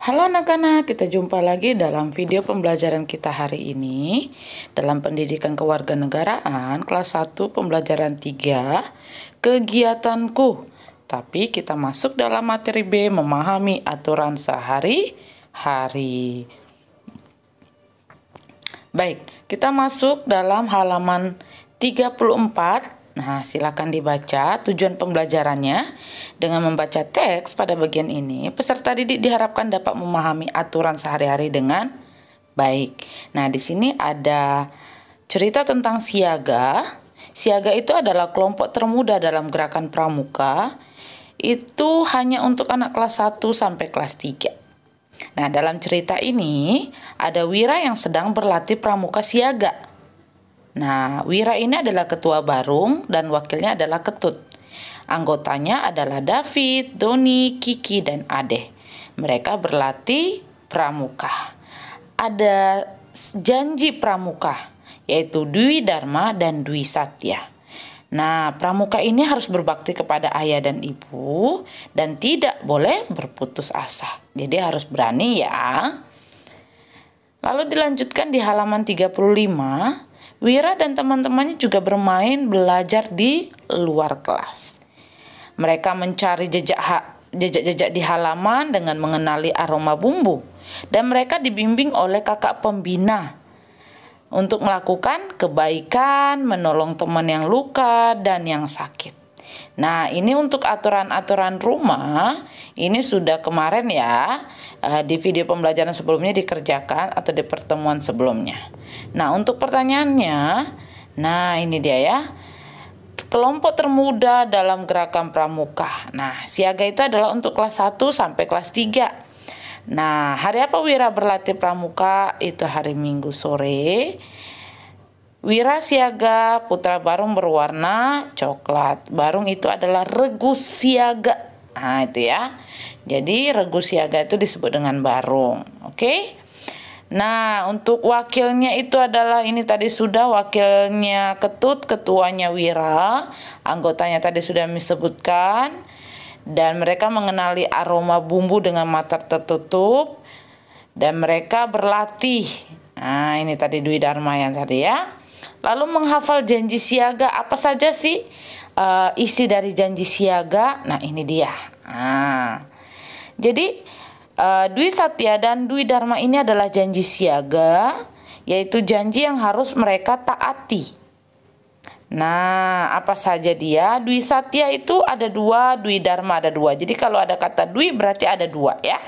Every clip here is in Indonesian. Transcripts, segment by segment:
Halo anak-anak, kita jumpa lagi dalam video pembelajaran kita hari ini dalam pendidikan kewarganegaraan kelas 1 pembelajaran 3 kegiatanku. Tapi kita masuk dalam materi B, memahami aturan sehari-hari. Baik, kita masuk dalam halaman 34. Nah, silakan dibaca tujuan pembelajarannya. Dengan membaca teks pada bagian ini, peserta didik diharapkan dapat memahami aturan sehari-hari dengan baik. Nah, di sini ada cerita tentang siaga. Siaga itu adalah kelompok termuda dalam gerakan pramuka. Itu hanya untuk anak kelas 1 sampai kelas 3. Nah, dalam cerita ini ada Wira yang sedang berlatih pramuka siaga. Nah, Wira ini adalah ketua barung dan wakilnya adalah ketut. Anggotanya adalah David, Doni, Kiki, dan Ade. Mereka berlatih pramuka. Ada janji pramuka, yaitu Dwi Dharma dan Dwi Satya. Nah, pramuka ini harus berbakti kepada ayah dan ibu dan tidak boleh berputus asa. Jadi harus berani ya. Lalu dilanjutkan di halaman 35. Wira dan teman-temannya juga bermain belajar di luar kelas. Mereka mencari jejak-jejak di halaman dengan mengenali aroma bumbu. Dan mereka dibimbing oleh kakak pembina untuk melakukan kebaikan, menolong teman yang luka dan yang sakit. Nah, ini untuk aturan-aturan rumah, ini sudah kemarin ya, di video pembelajaran sebelumnya dikerjakan atau di pertemuan sebelumnya. Nah, untuk pertanyaannya, nah ini dia ya, kelompok termuda dalam gerakan pramuka. Nah, siaga itu adalah untuk kelas 1 sampai kelas 3. Nah, hari apa Wira berlatih pramuka? Itu hari Minggu sore. Wira siaga putra barung berwarna coklat. Barung itu adalah regu siaga. Nah, itu ya. Jadi regu siaga itu disebut dengan barung. Oke? Nah, untuk wakilnya itu adalah ini tadi sudah wakilnya ketut, ketuanya Wira. Anggotanya tadi sudah disebutkan. Dan mereka mengenali aroma bumbu dengan mata tertutup. Dan mereka berlatih. Nah, ini tadi Dwi Dharma yang tadi ya. Lalu menghafal janji siaga, apa saja sih isi dari janji siaga? Nah, ini dia. Nah, jadi Dwi Satya dan Dwi Dharma ini adalah janji siaga, yaitu janji yang harus mereka taati. Nah, apa saja dia? Dwi Satya itu ada 2, Dwi Dharma ada 2. Jadi kalau ada kata Dwi berarti ada 2 ya.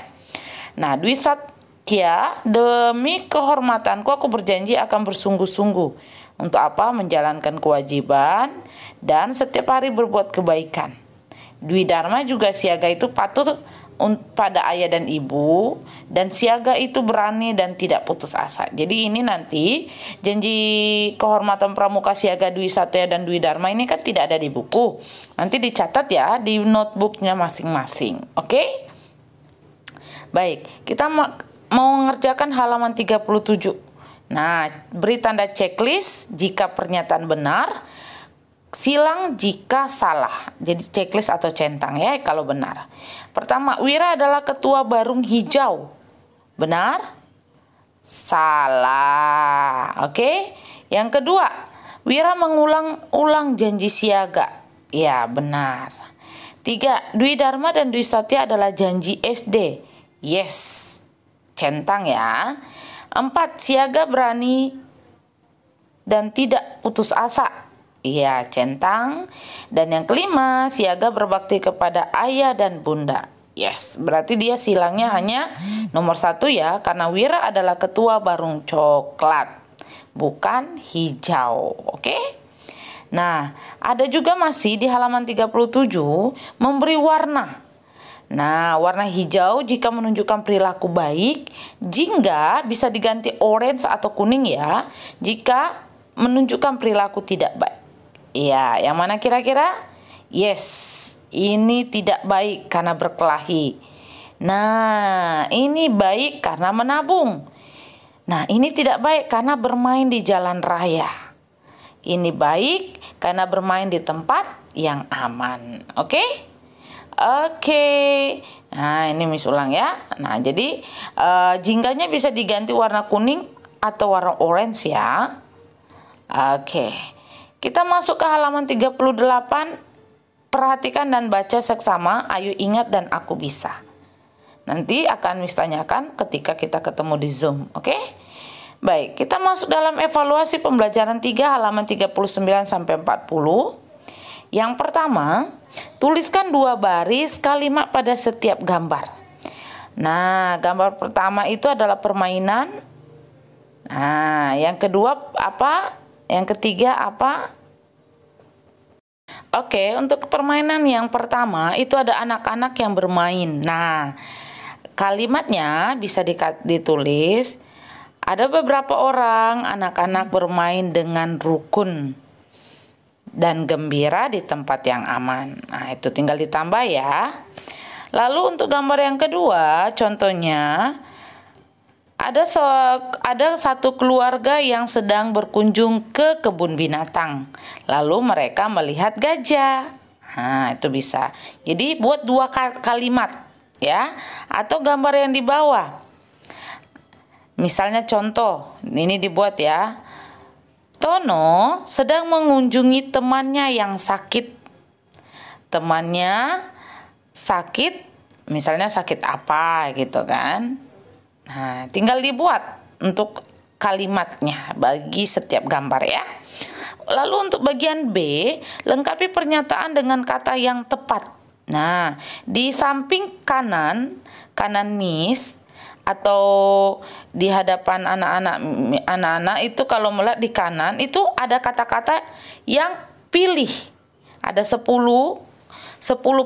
Nah, Dwi Satya, demi kehormatanku aku berjanji akan bersungguh-sungguh. Untuk apa? Menjalankan kewajiban dan setiap hari berbuat kebaikan. Dwi Dharma juga siaga itu patuh pada ayah dan ibu, dan siaga itu berani dan tidak putus asa. Jadi ini nanti janji kehormatan pramuka siaga Dwi Satya dan Dwi Dharma ini kan tidak ada di buku. Nanti dicatat ya di notebooknya masing-masing. Oke? Baik, kita mau mengerjakan halaman 37. Nah, beri tanda checklist jika pernyataan benar, silang jika salah. Jadi checklist atau centang ya kalau benar. Pertama, Wira adalah ketua barung hijau. Benar? Salah. Oke. Yang kedua, Wira mengulang-ulang janji siaga. Ya, benar. 3, Dwi Dharma dan Dwi Satya adalah janji SD. Yes. Centang ya. 4, siaga berani dan tidak putus asa. Iya, centang. Dan yang kelima, siaga berbakti kepada ayah dan bunda. Yes, berarti dia silangnya hanya nomor 1 ya, karena Wira adalah ketua barung coklat, bukan hijau. Oke? Nah, ada juga masih di halaman 37, memberi warna. Nah, warna hijau jika menunjukkan perilaku baik, jingga bisa diganti orange atau kuning ya, jika menunjukkan perilaku tidak baik. Ya, yang mana kira-kira? Yes, ini tidak baik karena berkelahi. Nah, ini baik karena menabung. Nah, ini tidak baik karena bermain di jalan raya. Ini baik karena bermain di tempat yang aman. Oke? Oke. Nah, ini Miss ulang ya. Nah, jadi jingganya bisa diganti warna kuning atau warna orange ya. Oke. Kita masuk ke halaman 38. Perhatikan dan baca seksama. Ayo ingat dan aku bisa. Nanti akan Miss tanyakan ketika kita ketemu di Zoom, oke? Baik, kita masuk dalam evaluasi pembelajaran 3 halaman 39 sampai 40. Yang pertama, tuliskan 2 baris kalimat pada setiap gambar. Nah, gambar pertama itu adalah permainan. Nah, yang kedua apa? Yang ketiga apa? Oke, untuk permainan yang pertama itu ada anak-anak yang bermain. Nah, kalimatnya bisa ditulis, ada beberapa orang anak-anak bermain dengan rukun dan gembira di tempat yang aman. Nah, itu tinggal ditambah ya. Lalu untuk gambar yang kedua, contohnya ada satu keluarga yang sedang berkunjung ke kebun binatang. Lalu mereka melihat gajah. Nah, itu bisa. Jadi buat 2 kalimat ya, atau gambar yang di bawah. Misalnya contoh, ini dibuat ya. Tono sedang mengunjungi temannya yang sakit. Temannya sakit, misalnya sakit apa gitu kan. Nah, tinggal dibuat untuk kalimatnya bagi setiap gambar ya. Lalu untuk bagian B, lengkapi pernyataan dengan kata yang tepat. Nah, di samping kanan Miss, atau di hadapan anak-anak itu kalau melihat di kanan itu ada kata-kata yang pilih. Ada 10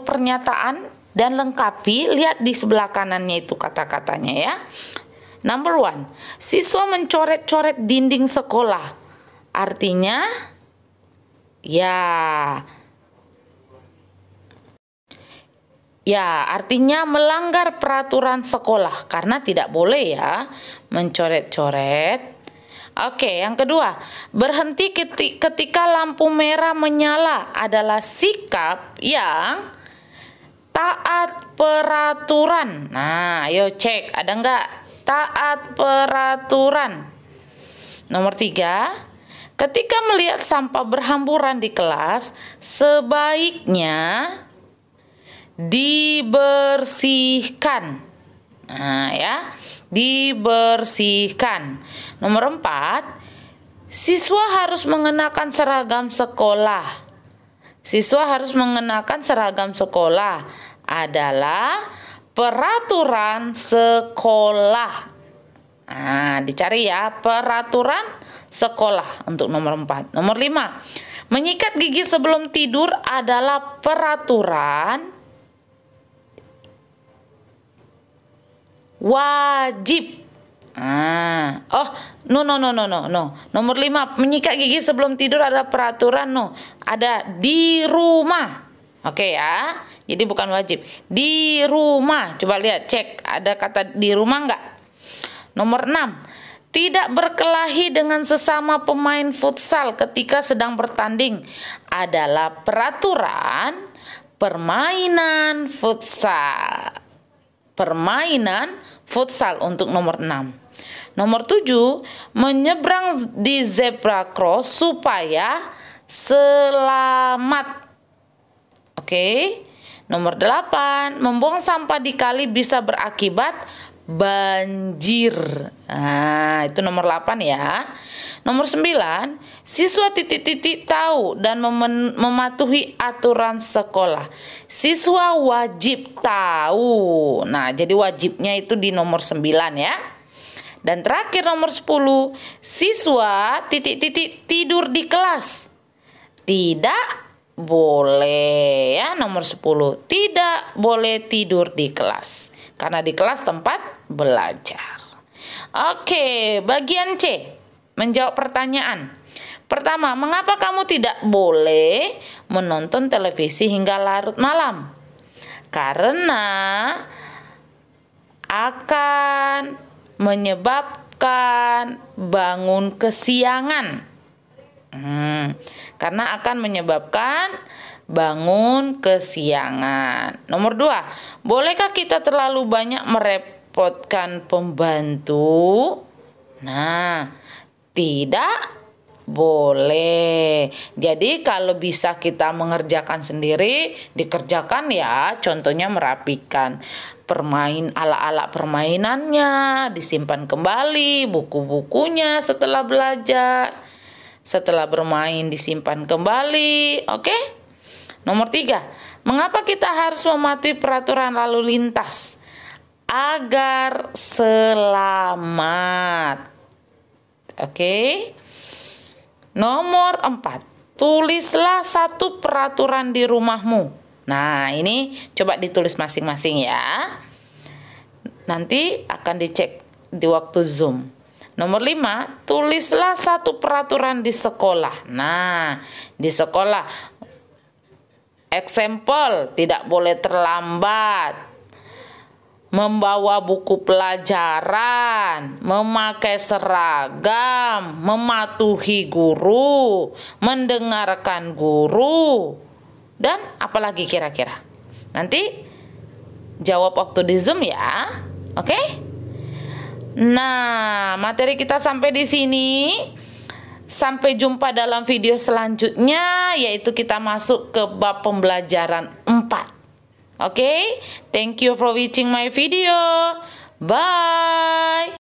pernyataan dan lengkapi, lihat di sebelah kanannya itu kata-katanya ya. Number 1, siswa mencoret-coret dinding sekolah. Artinya ya, artinya melanggar peraturan sekolah karena tidak boleh ya mencoret-coret. Oke, yang kedua, berhenti ketika lampu merah menyala adalah sikap yang taat peraturan. Nah, ayo cek, ada nggak taat peraturan? Nomor 3, ketika melihat sampah berhamburan di kelas, sebaiknya dibersihkan. Nah ya, dibersihkan. Nomor 4, siswa harus mengenakan seragam sekolah. Siswa harus mengenakan seragam sekolah adalah peraturan sekolah. Nah, dicari ya, peraturan sekolah untuk nomor 4. Nomor 5, menyikat gigi sebelum tidur adalah peraturan wajib. No. Nomor 5, menyikat gigi sebelum tidur ada peraturan ada di rumah. Oke ya. Jadi bukan wajib. Di rumah. Coba lihat, cek ada kata di rumah enggak? Nomor 6, tidak berkelahi dengan sesama pemain futsal ketika sedang bertanding adalah peraturan permainan futsal. Permainan futsal untuk nomor 6. Nomor 7, menyeberang di zebra cross supaya selamat. Oke. Nomor 8, membuang sampah di kali bisa berakibat banjir. Nah, itu nomor 8 ya. Nomor 9, siswa tahu dan mematuhi aturan sekolah. Siswa wajib tahu. Nah, jadi wajibnya itu di nomor 9 ya. Dan terakhir nomor 10, siswa tidur di kelas. Tidak boleh ya, nomor 10. Tidak boleh tidur di kelas. Karena di kelas tempat belajar. Oke, bagian C. Menjawab pertanyaan. Pertama, mengapa kamu tidak boleh menonton televisi hingga larut malam? Karena akan menyebabkan bangun kesiangan. Karena akan menyebabkan bangun kesiangan. Nomor 2, bolehkah kita terlalu banyak merepotkan pembantu? Nah, tidak boleh. Jadi kalau bisa kita mengerjakan sendiri, dikerjakan ya. Contohnya merapikan alat-alat permainannya, disimpan kembali, buku-bukunya setelah belajar. Setelah bermain disimpan kembali, oke? Nomor 3, mengapa kita harus mematuhi peraturan lalu lintas? Agar selamat. Oke? Nomor 4, tulislah satu peraturan di rumahmu. Nah, ini coba ditulis masing-masing ya. Nanti akan dicek di waktu Zoom. Nomor 5, tulislah satu peraturan di sekolah. Nah, di sekolah, example, tidak boleh terlambat, membawa buku pelajaran, memakai seragam, mematuhi guru, mendengarkan guru, dan apalagi kira-kira. Nanti jawab waktu di Zoom ya. Oke? Nah, materi kita sampai di sini. Sampai jumpa dalam video selanjutnya, yaitu kita masuk ke bab pembelajaran 4. Okay, thank you for watching my video. Bye.